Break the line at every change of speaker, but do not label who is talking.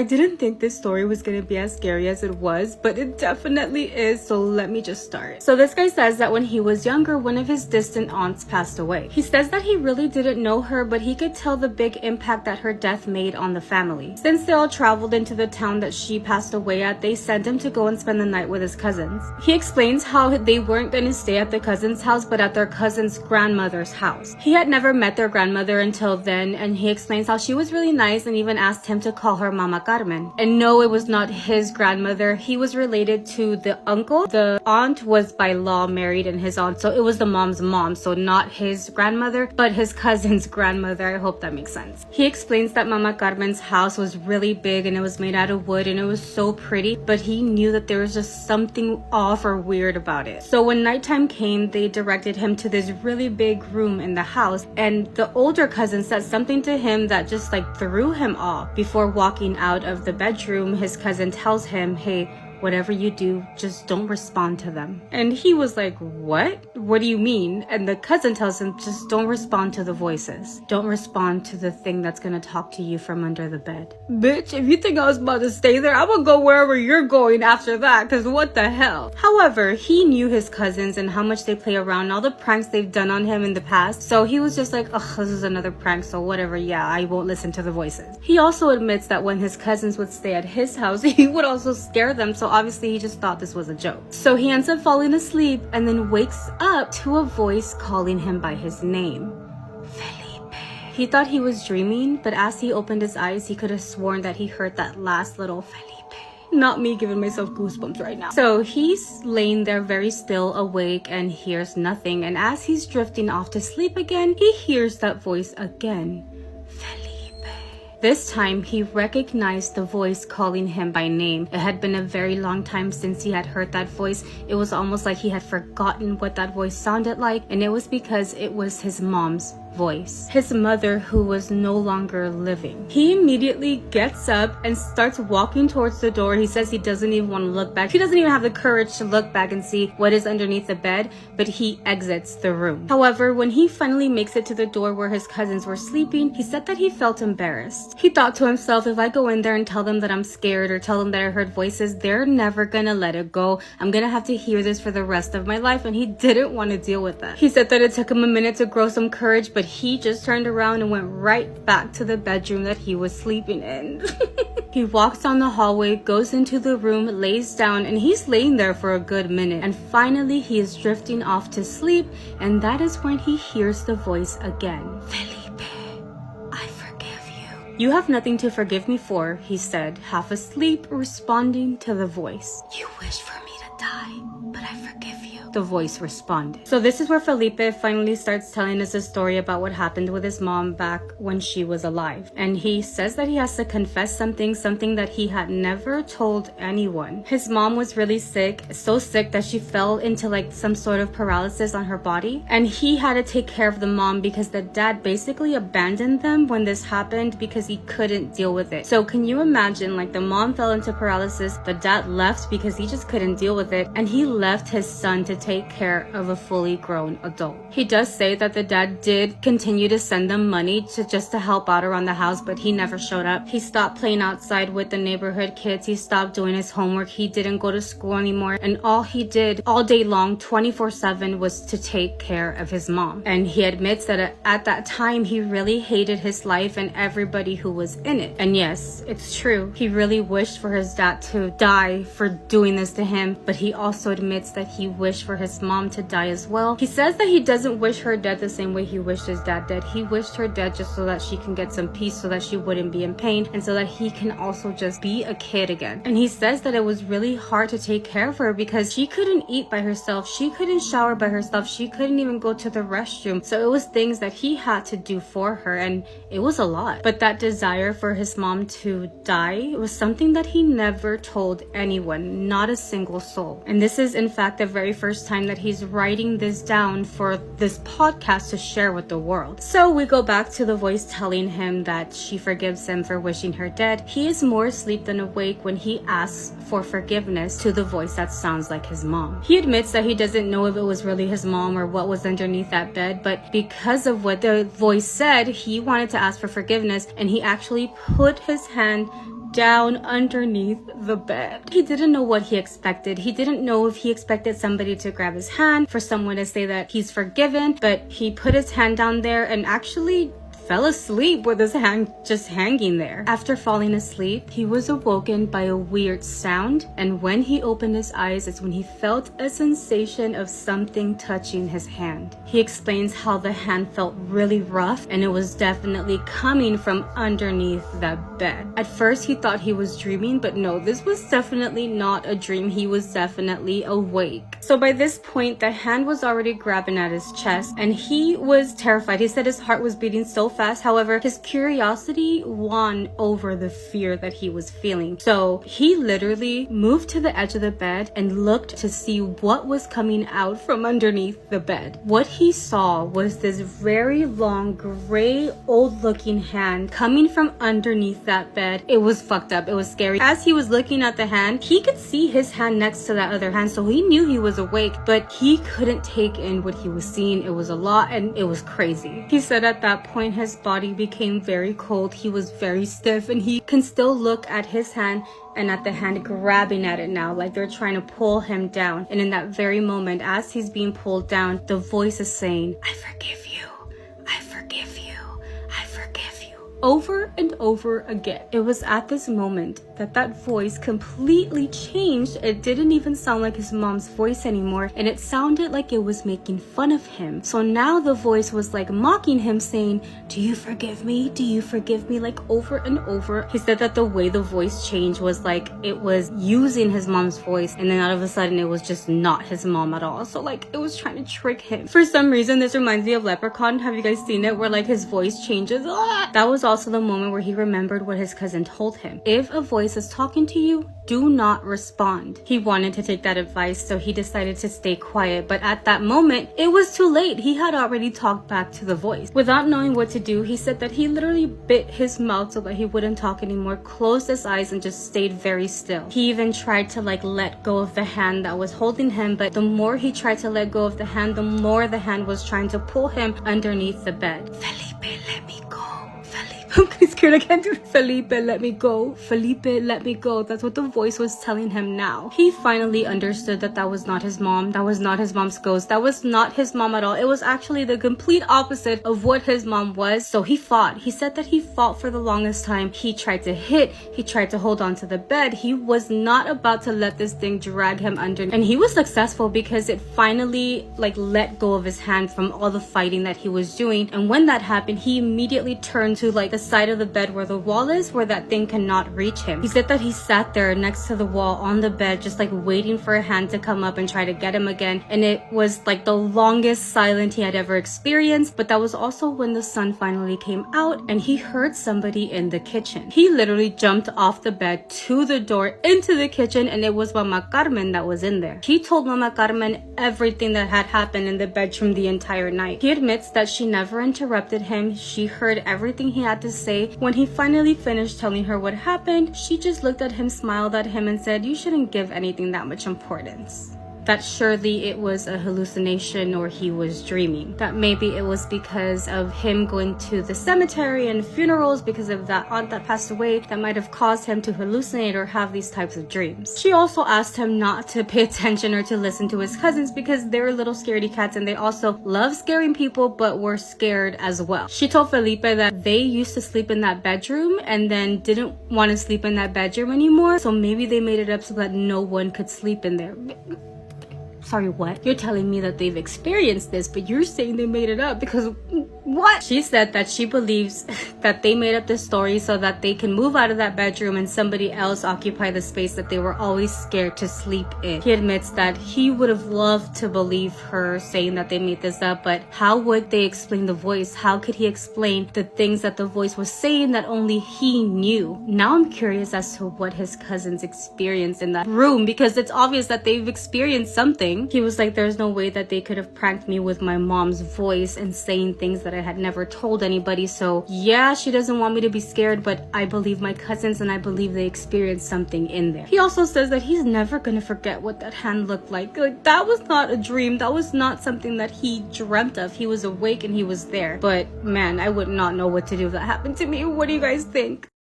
I didn't think this story was gonna be as scary as it was, but it definitely is, so let me just start. So this guy says that when he was younger, one of his distant aunts passed away. He says that he really didn't know her, but he could tell the big impact that her death made on the family. Since they all traveled into the town that she passed away at, they sent him to go and spend the night with his cousins. He explains how they weren't gonna stay at the cousin's house, but at their cousin's grandmother's house. He had never met their grandmother until then, and he explains how she was really nice and even asked him to call her Mama Carmen. And no, it was not his grandmother. He was related to the uncle. The aunt was by law married, and his aunt, so it was the mom's mom, so not his grandmother, but his cousin's grandmother. I hope that makes sense. He explains that Mama Carmen's house was really big and it was made out of wood and it was so pretty, but he knew that there was just something off or weird about it. So when nighttime came, they directed him to this really big room in the house, and the older cousin said something to him that just like threw him off. Before walking out of the bedroom, his cousin tells him, hey, whatever you do, just don't respond to them. And he was like, what? What do you mean? And the cousin tells him, just don't respond to the voices. Don't respond to the thing that's gonna talk to you from under the bed. Bitch, if you think I was about to stay there, I'm gonna go wherever you're going after that, cause what the hell? However, he knew his cousins and how much they play around and all the pranks they've done on him in the past. So he was just like, ugh, this is another prank, so whatever, yeah, I won't listen to the voices. He also admits that when his cousins would stay at his house, he would also scare them, so obviously he just thought this was a joke. So he ends up falling asleep and then wakes up to a voice calling him by his name. Felipe. He thought he was dreaming, but as he opened his eyes, he could have sworn that he heard that last little Felipe. Not me giving myself goosebumps right now. So he's laying there very still, awake, and hears nothing. And as he's drifting off to sleep again, he hears that voice again. Felipe. This time, he recognized the voice calling him by name. It had been a very long time since he had heard that voice. It was almost like he had forgotten what that voice sounded like, and it was because it was his mom's voice. His mother, who was no longer living. He immediately gets up and starts walking towards the door. He says he doesn't even want to look back. He doesn't even have the courage to look back and see what is underneath the bed, but he exits the room. However, when he finally makes it to the door where his cousins were sleeping, he said that he felt embarrassed. He thought to himself, if I go in there and tell them that I'm scared or tell them that I heard voices, they're never gonna let it go. I'm gonna have to hear this for the rest of my life, and he didn't want to deal with that. He said that it took him a minute to grow some courage, but he just turned around and went right back to the bedroom that he was sleeping in. He walks down the hallway, goes into the room, lays down, and he's laying there for a good minute. And finally, he is drifting off to sleep, and that is when he hears the voice again. Felipe, I forgive you. You have nothing to forgive me for, he said, half asleep, responding to the voice. You wish for me to die, but I forgive you. The voice responded. So this is where Felipe finally starts telling us a story about what happened with his mom back when she was alive. And he says that he has to confess something that he had never told anyone. His mom was really sick, so sick that she fell into like some sort of paralysis on her body. And he had to take care of the mom because the dad basically abandoned them when this happened because he couldn't deal with it. So can you imagine, like, the mom fell into paralysis, the dad left because he just couldn't deal with it, and he left his son to take care of a fully grown adult. He does say that the dad did continue to send them money just to help out around the house, but he never showed up. He stopped playing outside with the neighborhood kids. He stopped doing his homework. He didn't go to school anymore. And all he did all day long, 24/7, was to take care of his mom. And he admits that at that time, he really hated his life and everybody who was in it. And yes, it's true. He really wished for his dad to die for doing this to him, but he also admits that he wished for his mom to die as well. He says that he doesn't wish her dead the same way he wished his dad dead. He wished her dead just so that she can get some peace, so that she wouldn't be in pain, and so that he can also just be a kid again. And he says that it was really hard to take care of her because she couldn't eat by herself, she couldn't shower by herself, she couldn't even go to the restroom. So it was things that he had to do for her, and it was a lot. But that desire for his mom to die was something that he never told anyone, not a single soul. And this is in fact the very first time that he's writing this down for this podcast to share with the world. So we go back to the voice telling him that she forgives him for wishing her dead. He is more asleep than awake when he asks for forgiveness to the voice that sounds like his mom. He admits that he doesn't know if it was really his mom or what was underneath that bed, but because of what the voice said, he wanted to ask for forgiveness, and he actually put his hand down underneath the bed. He didn't know what he expected. He didn't know if he expected somebody to grab his hand, for someone to say that he's forgiven, but he put his hand down there and actually fell asleep with his hand just hanging there. After falling asleep, he was awoken by a weird sound, and when he opened his eyes, it's when he felt a sensation of something touching his hand. He explains how the hand felt really rough, and it was definitely coming from underneath that bed. At first, he thought he was dreaming, but no, this was definitely not a dream. He was definitely awake. So by this point, the hand was already grabbing at his chest, and he was terrified. He said his heart was beating so fast. However, his curiosity won over the fear that he was feeling. So he literally moved to the edge of the bed and looked to see what was coming out from underneath the bed. What he saw was this very long, gray, old-looking hand coming from underneath that bed. It was fucked up. It was scary. As he was looking at the hand, he could see his hand next to that other hand, so he knew he was awake, but he couldn't take in what he was seeing. It was a lot, and it was crazy. He said at that point, his body became very cold. He was very stiff, and he can still look at his hand and at the hand grabbing at it now, like they're trying to pull him down. And in that very moment, as he's being pulled down, the voice is saying, "I forgive you. I forgive you. I forgive you." Over and over again. It was at this moment that voice completely changed. It didn't even sound like his mom's voice anymore, and it sounded like it was making fun of him. So now the voice was like mocking him, saying, "Do you forgive me? Do you forgive me?" Like over and over. He said that the way the voice changed was like it was using his mom's voice, and then all of a sudden it was just not his mom at all. So like it was trying to trick him. For some reason, this reminds me of Leprechaun. Have you guys seen it, where like his voice changes? That was also the moment where he remembered what his cousin told him. If a voice is talking to you, do not respond. He wanted to take that advice, so he decided to stay quiet, but at that moment, it was too late. He had already talked back to the voice. Without knowing what to do, he said that he literally bit his mouth so that he wouldn't talk anymore, closed his eyes, and just stayed very still. He even tried to like let go of the hand that was holding him, but the more he tried to let go of the hand, the more the hand was trying to pull him underneath the bed. "Felipe, let me go. I'm getting scared. I can't do it. Felipe, let me go. Felipe, let me go." That's what the voice was telling him now. He finally understood that that was not his mom. That was not his mom's ghost. That was not his mom at all. It was actually the complete opposite of what his mom was. So he fought. He said that he fought for the longest time. He tried to hit. He tried to hold on to the bed. He was not about to let this thing drag him under. And he was successful because it finally like let go of his hand from all the fighting that he was doing. And when that happened, he immediately turned to like the side of the bed where the wall is, where that thing cannot reach him. He said that he sat there next to the wall on the bed, just like waiting for a hand to come up and try to get him again. And it was like the longest silence he had ever experienced. But that was also when the sun finally came out and he heard somebody in the kitchen. He literally jumped off the bed to the door into the kitchen, and it was Mama Carmen that was in there. He told Mama Carmen everything that had happened in the bedroom the entire night. He admits that she never interrupted him. She heard everything he had to say. When he finally finished telling her what happened, she just looked at him, smiled at him, and said, "You shouldn't give anything that much importance." That surely it was a hallucination or he was dreaming. That maybe it was because of him going to the cemetery and funerals because of that aunt that passed away that might have caused him to hallucinate or have these types of dreams. She also asked him not to pay attention or to listen to his cousins because they're little scaredy cats and they also love scaring people but were scared as well. She told Felipe that they used to sleep in that bedroom and then didn't want to sleep in that bedroom anymore, so maybe they made it up so that no one could sleep in there. Sorry, what? You're telling me that they've experienced this, but you're saying they made it up because what? She said that she believes that they made up this story so that they can move out of that bedroom and somebody else occupy the space that they were always scared to sleep in. He admits that he would have loved to believe her saying that they made this up, but how would they explain the voice? How could he explain the things that the voice was saying that only he knew? Now I'm curious as to what his cousins experienced in that room, because it's obvious that they've experienced something. He was like, there's no way that they could have pranked me with my mom's voice and saying things that I had never told anybody. So yeah, she doesn't want me to be scared, but I believe my cousins and I believe they experienced something in there. He also says that he's never gonna forget what that hand looked like. Like, that was not a dream. That was not something that he dreamt of. He was awake and he was there. But man, I would not know what to do if that happened to me. What do you guys think?